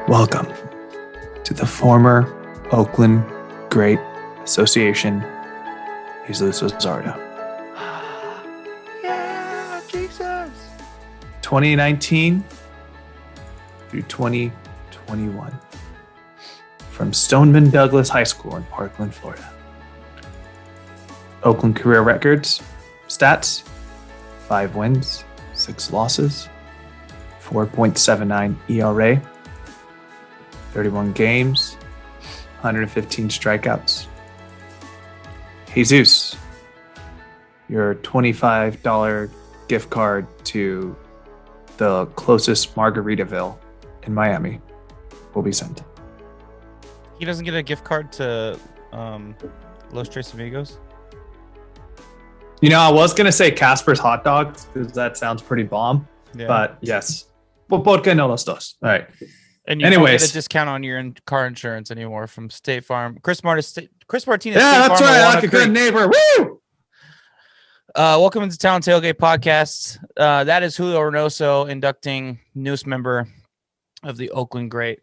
Welcome to the former Oakland Great Association, Jesus Luzardo. Yeah, Jesus. 2019 through 2021. From Stoneman Douglas High School in Parkland, Florida. Oakland career records, stats, 5 wins, 6 losses, 4.79 ERA, 31 games, 115 strikeouts. Jesus, your $25 gift card to the closest Margaritaville in Miami will be sent. He doesn't get a gift card to Los Tres Amigos? You know, I was going to say Casper's Hot Dogs because that sounds pretty bomb, but yes. Well, ¿por qué no los dos? All right. And you don't get a discount on your car insurance anymore from State Farm. Chris Martinez. Yeah, State that's Farm, right. Like a good neighbor. Woo! Welcome to Town Tailgate Podcast. That is Julio Reynoso inducting newest member of the Oakland Great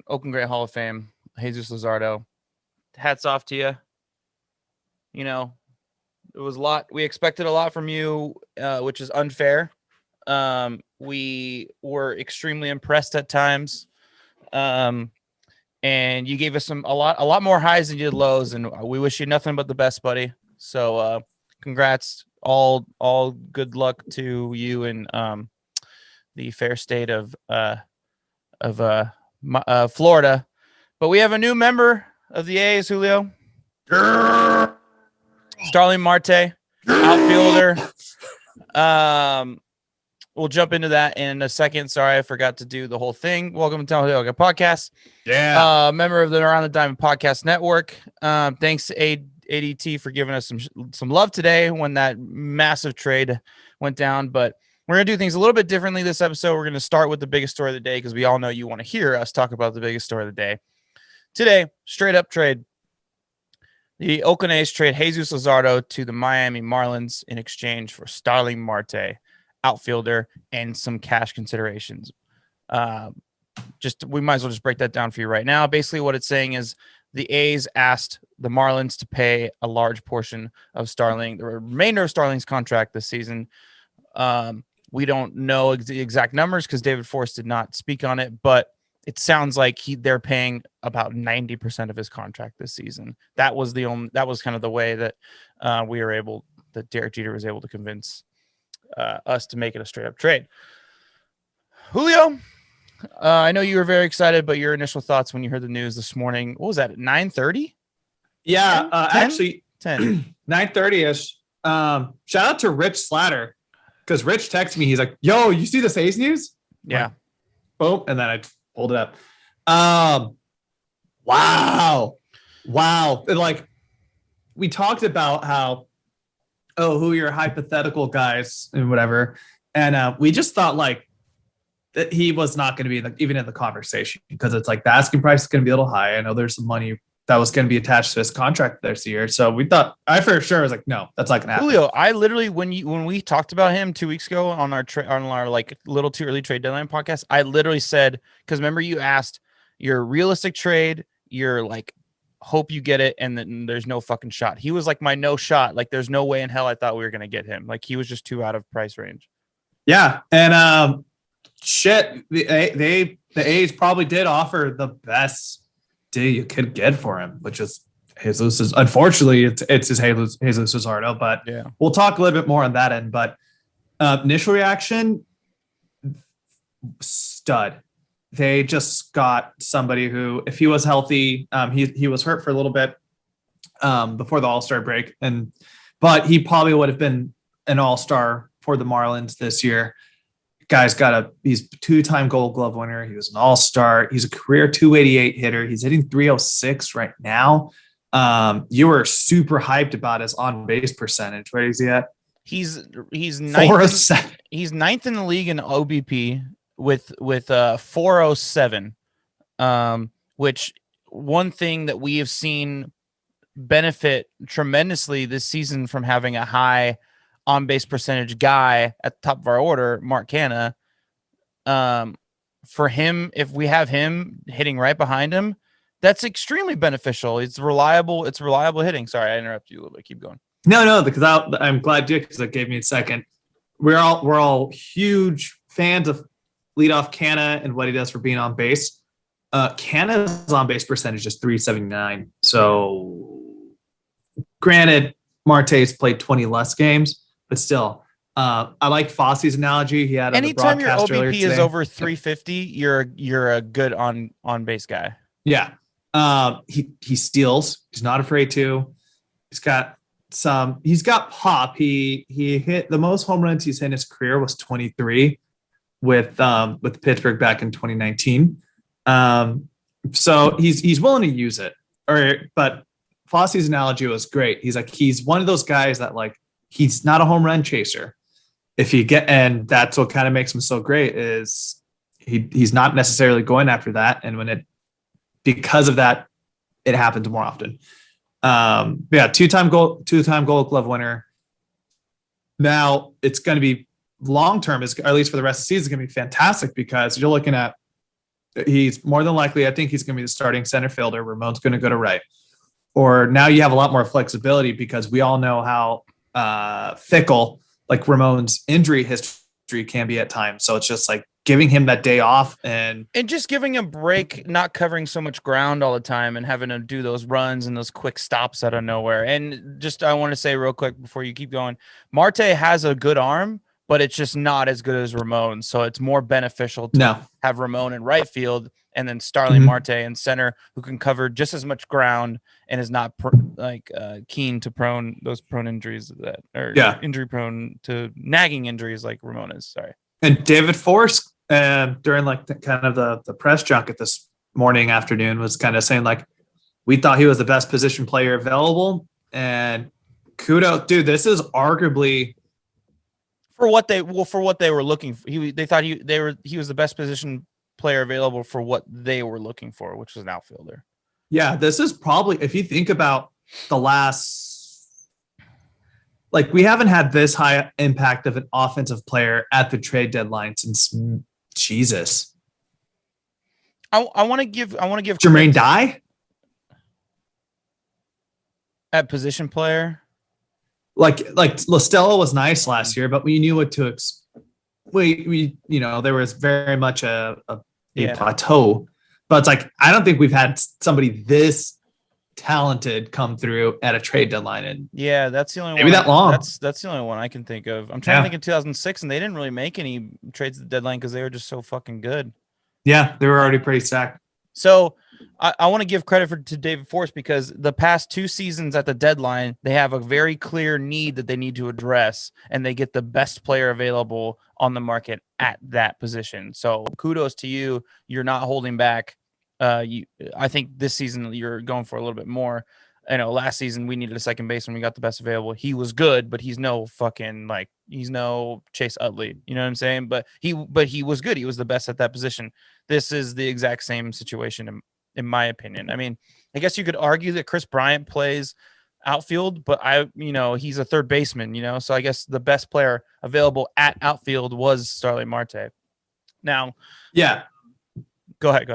Hall of Fame, Jesus Luzardo. Hats off to you. You know, it was a lot. We expected a lot from you, which is unfair. We were extremely impressed at times. And you gave us a lot more highs than you did lows, and we wish you nothing but the best, buddy. So, congrats. All good luck to you in the fair state of Florida. But we have a new member of the A's, Julio. Starling Marte, outfielder. We'll jump into that in a second. Sorry, I forgot to do the whole thing. Welcome to Town Tailgate Podcast. Yeah. Member of the Around the Diamond Podcast Network. Thanks to ADT for giving us some love today when that massive trade went down. But we're going to do things a little bit differently this episode. We're going to start with the biggest story of the day because we all know you want to hear us talk about the biggest story of the day. Today, straight up trade. The Oakland A's trade Jesus Luzardo to the Miami Marlins in exchange for Starling Marte, outfielder, and some cash considerations. We might as well just break that down for you right now. Basically, what it's saying is the A's asked the Marlins to pay a large portion of the remainder of Starling's contract this season. We don't know the exact numbers because David Force did not speak on it, but it sounds like they're paying about 90% of his contract this season. That was kind of the way that that Derek Jeter was able to convince us to make it a straight up trade. Julio, I know you were very excited, but your initial thoughts when you heard the news this morning, what was that, at 9:30? Yeah, 10? actually 10. 9:30ish. Shout out to Rich Slatter because Rich texted me. He's like, yo, you see this A's news? Yeah. Like, boom. And then I pulled it up. Wow. And like we talked about how, who your hypothetical guys and whatever. And we just thought like that he was not going to be even in the conversation because it's like the asking price is going to be a little high. I know there's some money that was going to be attached to his contract this year. So we thought, I for sure was like, no, that's not going to happen. Julio, I literally, when we talked about him 2 weeks ago on our like little too early trade deadline podcast, I literally said, because remember you asked your realistic trade, you're like, hope you get it, and then there's no fucking shot. He was like my no shot. Like there's no way in hell I thought we were going to get him. Like he was just too out of price range. Yeah. And the A's probably did offer the best deal you could get for him, which is Jesus. Unfortunately, it's his Jesus Luzardo, but yeah, we'll talk a little bit more on that end. But initial reaction, stud. They just got somebody who, if he was healthy, he was hurt for a little bit before the All-Star break, but he probably would have been an All-Star for the Marlins this year. Guy's he's a 2-time Gold Glove winner. He was an All-Star. He's a career 288 hitter. He's hitting 306 right now. You were super hyped about his on-base percentage. Where is he at? He's ninth. 407. He's ninth in the league in OBP with 407. Which one thing that we have seen benefit tremendously this season from having a high on base percentage guy at the top of our order, Mark Canha, for him, if we have him hitting right behind him, that's extremely beneficial. It's reliable. It's reliable hitting. Sorry, I interrupted you a little bit. Keep going. No, because I'm glad you did, because it gave me a second. We're all huge fans of leadoff Canna and what he does for being on base. Canna's on base percentage is 379. So granted, Marte's played 20 less games, but still, I like Fosse's analogy. He had Anytime your earlier OBP today. is over 350, you're a good on base guy. Yeah. He steals. He's not afraid to. He's got pop. He hit the most home runs he's hit in his career was 23 with Pittsburgh back in 2019. So he's willing to use it. But Fosse's analogy was great. He's like, he's one of those guys that, like, he's not a home run chaser. And that's what kind of makes him so great, is he's not necessarily going after that. And because of that, it happens more often. Two-time Gold Glove winner. Now it's going to be long-term, or at least for the rest of the season, it's going to be fantastic, because you're looking at, he's more than likely, I think he's going to be the starting center fielder. Ramon's going to go to right. Or now you have a lot more flexibility, because we all know how fickle, like, Ramon's injury history can be at times. So it's just like giving him that day off and just giving him a break, not covering so much ground all the time and having to do those runs and those quick stops out of nowhere. And just, I want to say real quick before you keep going, Marte has a good arm, but it's just not as good as Ramon. So it's more beneficial to have Ramon in right field and then Starling Marte in center, who can cover just as much ground and is not keen to those prone injuries injury prone to nagging injuries like Ramon is. Sorry. And David Force, during the press junket this afternoon, was kind of saying, like, we thought he was the best position player available, and kudos, dude. This is arguably for what they were looking for. They thought he was the best position player available for what they were looking for, which was an outfielder. Yeah, this is probably, if you think about the last, like, we haven't had this high impact of an offensive player at the trade deadline since Jesus. I want to give Jermaine Dye at position player. Like LaStella was nice last year, but we knew what to there was very much a plateau. But it's like, I don't think we've had somebody this talented come through at a trade deadline. And yeah, that's the only maybe one. That long. That's the only one I can think of. I'm trying to think in 2006, and they didn't really make any trades at the deadline because they were just so fucking good. Yeah, they were already pretty stacked. So I want to give credit to David Force, because the past 2 seasons at the deadline, they have a very clear need that they need to address, and they get the best player available on the market at that position. So kudos to you. You're not holding back. I think this season you're going for a little bit more. I know last season we needed a second baseman. We got the best available. He was good, but he's no Chase Utley. You know what I'm saying? But he was good. He was the best at that position. This is the exact same situation in my opinion. I mean, I guess you could argue that Chris Bryant plays outfield, but he's a third baseman, so I guess the best player available at outfield was Starling Marte. Now, yeah, go ahead.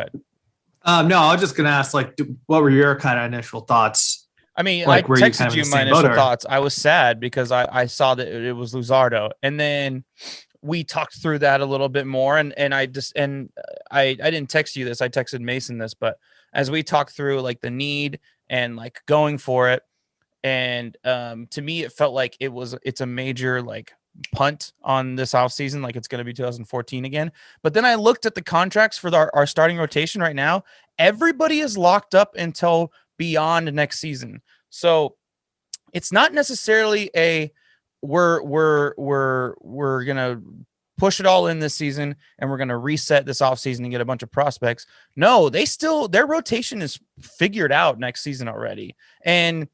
No, I was just going to ask, like, what were your kind of initial thoughts? I mean, like, I texted you my initial thoughts. I was sad because I saw that it was Luzardo, and then we talked through that a little bit more, and I didn't text you this. I texted Mason this, but as we talked through, like, the need and, like, going for it, and to me, it felt like it's a major, like, punt on this offseason, like it's going to be 2014 again. But then I looked at the contracts for our starting rotation right now. Everybody is locked up until beyond next season. So it's not necessarily we're going to push it all in this season and we're going to reset this offseason and get a bunch of prospects. No, their rotation is figured out next season already. And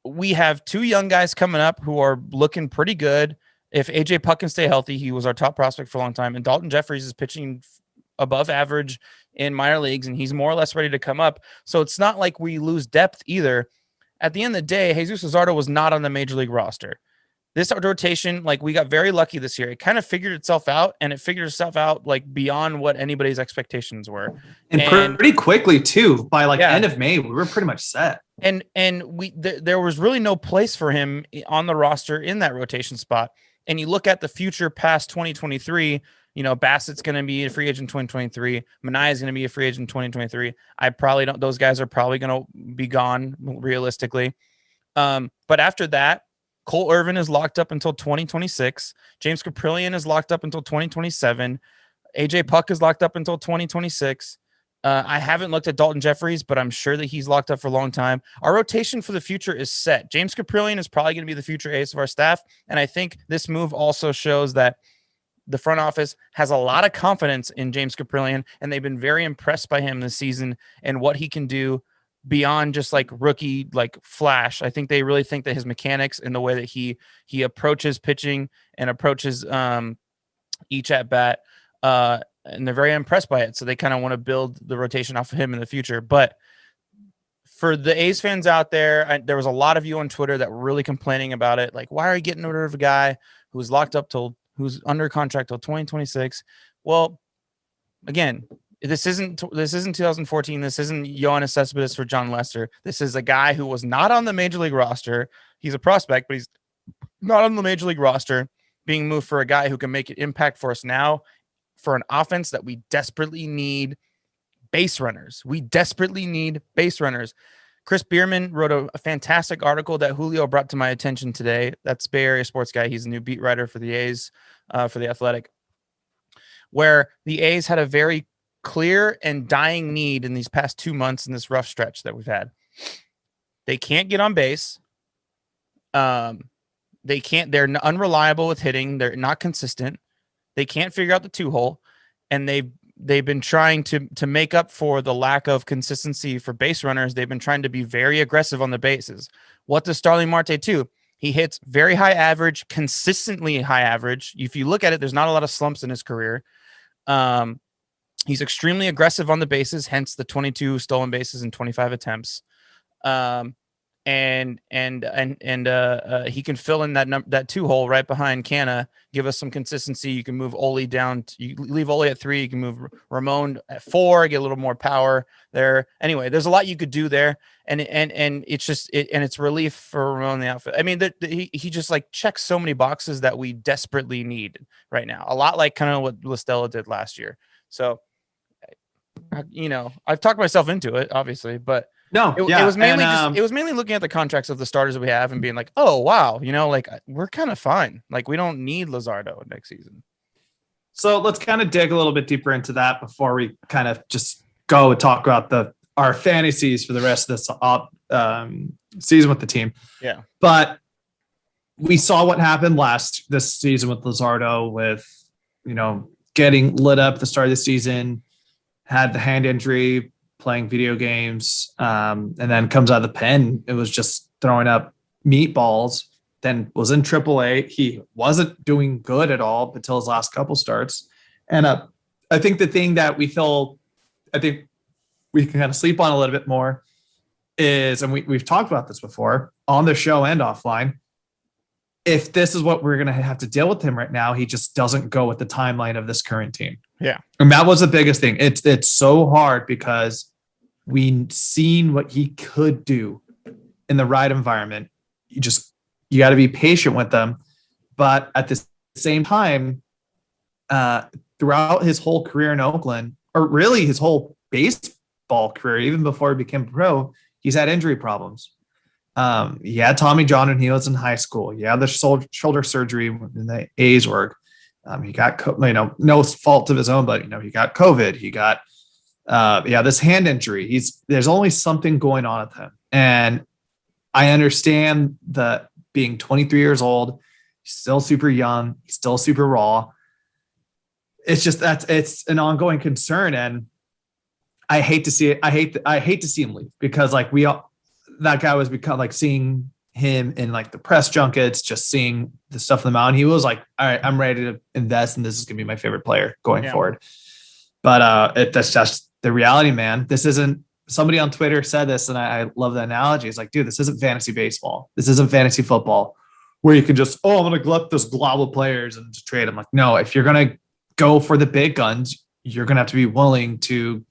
we have 2 young guys coming up who are looking pretty good. If AJ Puck can stay healthy, he was our top prospect for a long time. And Dalton Jeffries is pitching above average in minor leagues, and he's more or less ready to come up. So it's not like we lose depth either. At the end of the day, Jesus Luzardo was not on the major league roster. this rotation, like we got very lucky this year. It kind of figured itself out, and it figured itself out like beyond what anybody's expectations were. And pretty quickly too. By like Yeah. end of May, we were pretty much set. And there was really no place for him on the roster in that rotation spot. And you look at the future past 2023, you know, Bassett's going to be a free agent in 2023. Minaya is going to be a free agent in 2023. I probably don't, those guys are probably going to be gone realistically. But after that, Cole Irvin is locked up until 2026. James Caprillion is locked up until 2027. AJ Puck is locked up until 2026. I haven't looked at Dalton Jeffries, but I'm sure that he's locked up for a long time. Our rotation for the future is set. James Caprillion is probably going to be the future ace of our staff. And I think this move also shows that the front office has a lot of confidence in James Caprillion, and they've been very impressed by him this season and what he can do beyond just like rookie, like flash. I think they really think that his mechanics and the way that he approaches pitching and approaches each at bat, and they're very impressed by it. So they kind of want to build the rotation off of him in the future. But for the A's fans out there, there was a lot of you on Twitter that were really complaining about it. Like, why are you getting rid of a guy who's locked up who's under contract till 2026? Well, again, this isn't 2014. This isn't Yoenis Cespedes for John Lester. This is a guy who was not on the major league roster. He's a prospect, but he's not on the major league roster, being moved for a guy who can make an impact for us now, for an offense that we desperately need base runners. We desperately need base runners. Chris Bierman wrote a fantastic article that Julio brought to my attention today. That's Bay Area sports guy. He's a new beat writer for the A's, for the Athletic, where the A's had a very clear and dying need in these past 2 months in this rough stretch that we've had. They can't get on base. They're unreliable with hitting. They're not consistent. They can't figure out the 2-hole, and they've been trying to make up for the lack of consistency for base runners. They've been trying to be very aggressive on the bases. What does Starling Marte do? He hits very high average, consistently high average. If you look at it, there's not a lot of slumps in his career. He's extremely aggressive on the bases, hence the 22 stolen bases in 25 attempts. And he can fill in that 2-hole right behind Canna, give us some consistency. You can move Ole down. You leave Ole at 3. You can move Ramon at 4, get a little more power there. Anyway, there's a lot you could do there, and it's just it's relief for Ramon in the outfield. I mean, he just like checks so many boxes that we desperately need right now. A lot like kind of what Listella did last year. So, you know, I've talked myself into it, obviously, but. No, it was mainly it was mainly looking at the contracts of the starters that we have and being like, oh wow, you know, like we're kind of fine. Like we don't need Luzardo next season. So let's kind of dig a little bit deeper into that before we kind of just go and talk about our fantasies for the rest of this season with the team. Yeah, but we saw what happened this season with Luzardo, with, you know, getting lit up at the start of the season, had the hand injury, playing video games, and then comes out of the pen. It was just throwing up meatballs. Then was in AAA. He wasn't doing good at all until his last couple starts. And I think the thing that we can kind of sleep on a little bit more is, and we've talked about this before on the show and offline, if this is what we're going to have to deal with him right now, he just doesn't go with the timeline of this current team. Yeah. And that was the biggest thing. It's so hard because we've seen what he could do in the right environment. You got to be patient with them. But at the same time, throughout his whole career in Oakland, or really his whole baseball career, even before he became pro, he's had injury problems. He had Tommy John when he was in high school. He had the shoulder surgery in the A's work. He got, no fault of his own, but, he got COVID. He got, this hand injury. There's always something going on with him. And I understand that being 23 years old, he's still super young. He's still super raw. It's just, it's an ongoing concern. And I hate to see it. I hate to see him leave, because that guy was become like seeing him in like the press junkets, just seeing the stuff on the mound. He was like, all right, I'm ready to invest, and this is going to be my favorite player going forward. But that's just the reality, man. This isn't, somebody on Twitter said this, and I love the analogy. It's like, dude, this isn't fantasy baseball. This isn't fantasy football. where you can just, I'm going to let this glob of players and just trade. I'm like, no, if you're going to go for the big guns, you're going to have to be willing to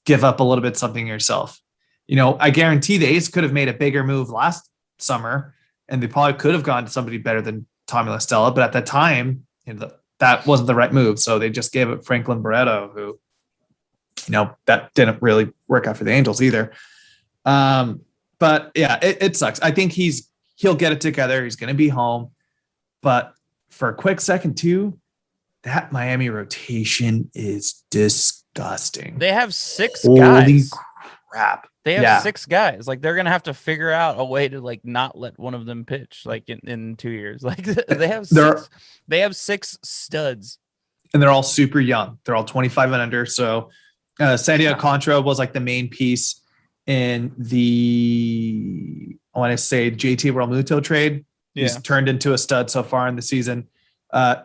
give up a little bit something yourself. I guarantee the A's could have made a bigger move last summer, and they probably could have gone to somebody better than Tommy La Stella. But at that time, that wasn't the right move. So they just gave it Franklin Barreto, who, that didn't really work out for the Angels either. But yeah, it sucks. I think he'll get it together. He's going to be home. But for a quick second too, that Miami rotation is disgusting. They have 6 Holy guys. Crap. They have 6 guys. Like, they're gonna have to figure out a way to like not let one of them pitch like in 2 years. Like they have 6, they have 6 studs, and they're all super young. They're all 25 and under. So Sandy Alcantara was like the main piece in the, I want to say, JT Realmuto trade. He's turned into a stud so far in the season.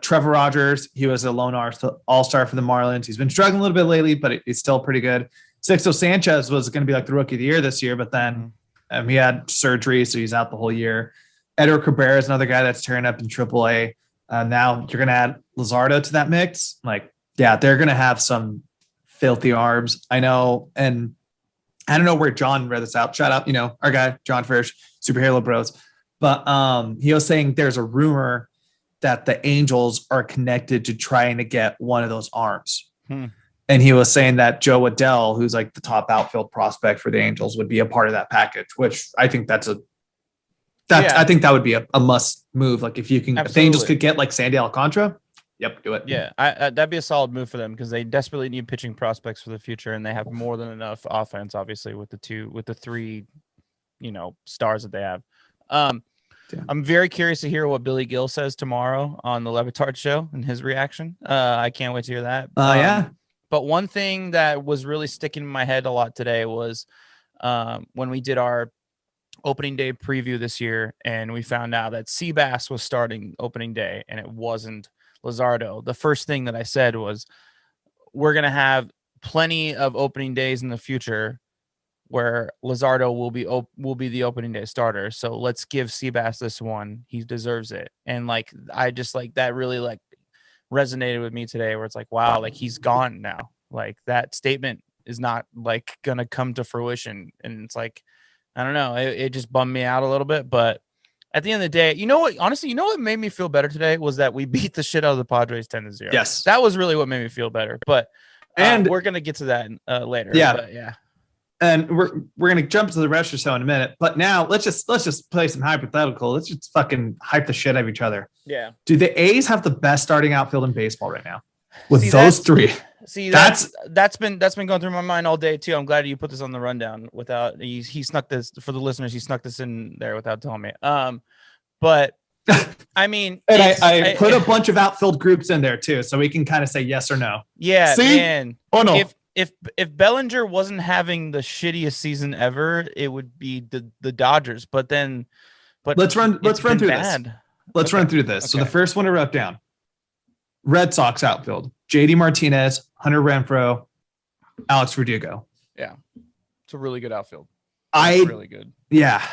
Trevor Rogers, he was a lone all-star for the Marlins. He's been struggling a little bit lately, but he's still pretty good. Sixto Sanchez was going to be like the rookie of the year this year, but then he had surgery, so he's out the whole year. Edward Cabrera is another guy that's tearing up in AAA. Now you're going to add Luzardo to that mix. Like, yeah, they're going to have some filthy arms. I know, and I don't know where John read this out. Shout out, our guy, John Frisch, Superhero Bros. But he was saying there's a rumor that the Angels are connected to trying to get one of those arms. And he was saying that Joe Adell, who's like the top outfield prospect for the Angels, would be a part of that package, which I think I think that would be a must move. Like if the Angels could get like Sandy Alcantara, yep, do it. Yeah, that'd be a solid move for them because they desperately need pitching prospects for the future, and they have more than enough offense, obviously, with the 3, stars that they have. I'm very curious to hear what Billy Gill says tomorrow on the Levitard show and his reaction. I can't wait to hear that. Yeah. But one thing that was really sticking in my head a lot today was when we did our opening day preview this year, and we found out that Seabass was starting opening day, and it wasn't Luzardo. The first thing that I said was, we're going to have plenty of opening days in the future where Luzardo will be the opening day starter. So let's give Seabass this one. He deserves it. And like, I just like that really like resonated with me today, where it's like, wow, like he's gone now. Like that statement is not like going to come to fruition. And it's like, I don't know. It just bummed me out a little bit, but at the end of the day, honestly, what made me feel better today was that we beat the shit out of the Padres 10-0. Yes. That was really what made me feel better, but and we're going to get to that later. Yeah. But yeah. And we're going to jump to the rest or so in a minute, but now let's just play some hypothetical. Let's just fucking hype the shit out of each other. Yeah. Do the A's have the best starting outfield in baseball right now with those 3? See, that's been going through my mind all day too. I'm glad you put this on the rundown without he snuck this for the listeners. He snuck this in there without telling me. But I mean, and I put a bunch of outfield groups in there too, so we can kind of say yes or no. Yeah, see? Man. Oh no. If Bellinger wasn't having the shittiest season ever, it would be the Dodgers. But let's run through this. Let's run through this. Okay. So the first one I wrote down: Red Sox outfield: JD Martinez, Hunter Renfroe, Alex Verdugo. Yeah, it's a really good outfield. Really good. Yeah.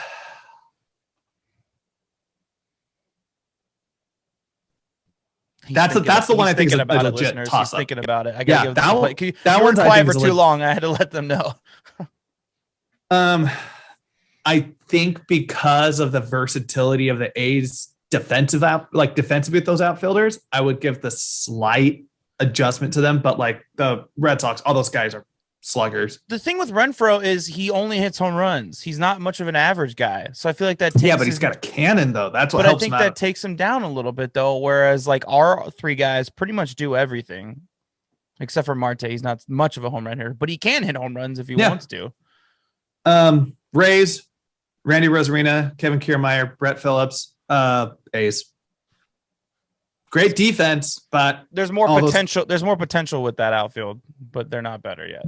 That's the one I think is a legit toss-up. Thinking about it. I gotta give that one. That one's quiet for too long. I had to let them know. I think because of the versatility of the A's defensive with those outfielders, I would give the slight adjustment to them. But like the Red Sox, all those guys are sluggers. The thing with Renfroe is he only hits home runs. He's not much of an average guy. So I feel like that takes but he's got a cannon though. That's what helps him out. But I think that takes him down a little bit though. Whereas like our 3 guys pretty much do everything except for Marte. He's not much of a home run hitter, but he can hit home runs if he wants to. Rays, Randy Rosarina, Kevin Kiermaier, Brett Phillips, A's. Great defense, but there's more potential. There's more potential with that outfield, but they're not better yet.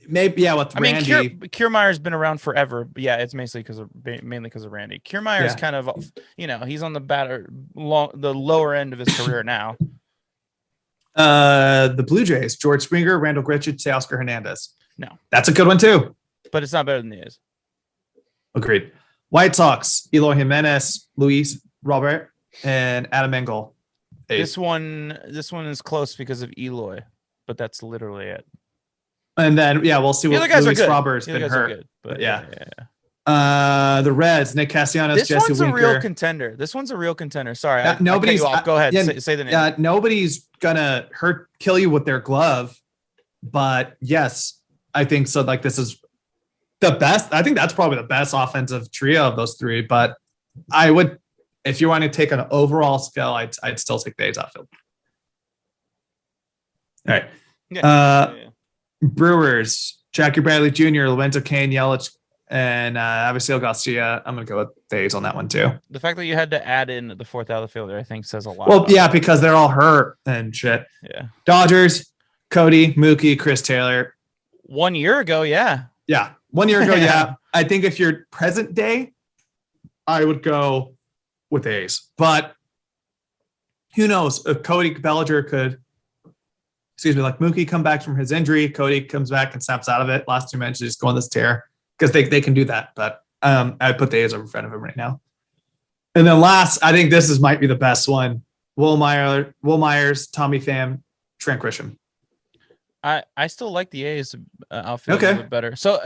Maybe with Randy. I mean, Kiermaier's been around forever, but yeah, it's mainly because of Randy. Kiermaier is kind of, he's on the lower end of his career now. The Blue Jays: George Springer, Randall Grichuk, Teoscar Hernandez. No, that's a good one too, but it's not better than the A's. Agreed. White Sox: Eloy Jimenez, Luis Robert, and Adam Engel. 8. This one is close because of Eloy, but that's literally it. And then we'll see The what other guys Luis are good. Roberts The been other guys are hurt. good, but The Reds, Nick Castellanos, This Jesse one's a Winker. real contender. Sorry, I cut nobody's you off. Go ahead. Say the name. Nobody's gonna kill you with their glove, but yes, I think so. Like, this is the best. I think that's probably the best offensive trio of those three. But I would, if you want to take an overall scale, I'd still take the A's outfield. All right. Brewers, Jackie Bradley Jr., Lorenzo Cain, Yelich, and Avisail Garcia. I'm going to go with the A's on that one too. The fact that you had to add in the fourth outfielder, I think, says a lot. Well, yeah, because they're all hurt and shit. Yeah. Dodgers, Cody, Mookie, Chris Taylor. 1 year ago, yeah. Yeah. 1 year ago, yeah. I think if you're present day, I would go with the A's. But who knows? If Cody Bellinger could, like Mookie come back from his injury, Cody comes back and snaps out of it. Last 2 matches, just go on this tear because they can do that. But I'd put the A's over in front of him right now. And then last, I think this might be the best one. Will Myers, Tommy Pham, Trent Grisham. I still like the A's outfield a little bit better. So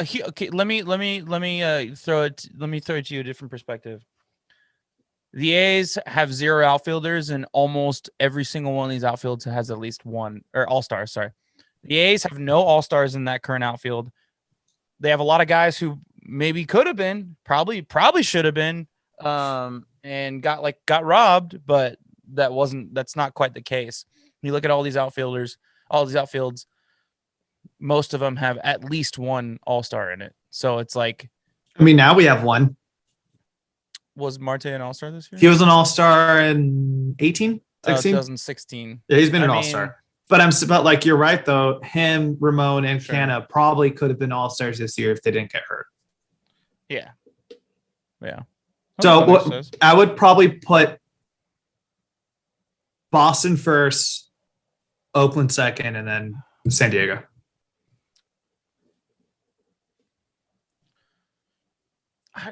let me throw it to you a different perspective. The A's have 0 outfielders, and almost every single one of these outfields has at least one, or all-stars, sorry. The A's have no all-stars in that current outfield. They have a lot of guys who maybe could have been, probably should have been, and got robbed, but that's not quite the case. When you look at all these outfielders, all these outfields, most of them have at least one all-star in it. So it's like, I mean, now we have one. Was Marte an all-star this year? He was an all-star in 18, 16? 2016. Yeah, he's been an all-star. But like, you're right though. Him, Ramon, and Canna probably could have been all-stars this year if they didn't get hurt. Yeah. Yeah. So I would probably put Boston first, Oakland second, and then San Diego.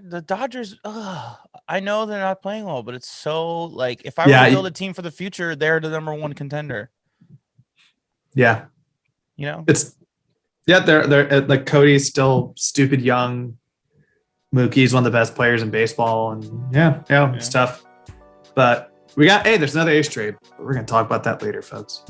The Dodgers, I know they're not playing well, but it's so like, if I were to build a team for the future, they're the number 1 contender. Yeah. You know? They're like, Cody's still stupid young. Mookie's one of the best players in baseball, and it's tough. But there's another Ace trade. We're going to talk about that later, folks.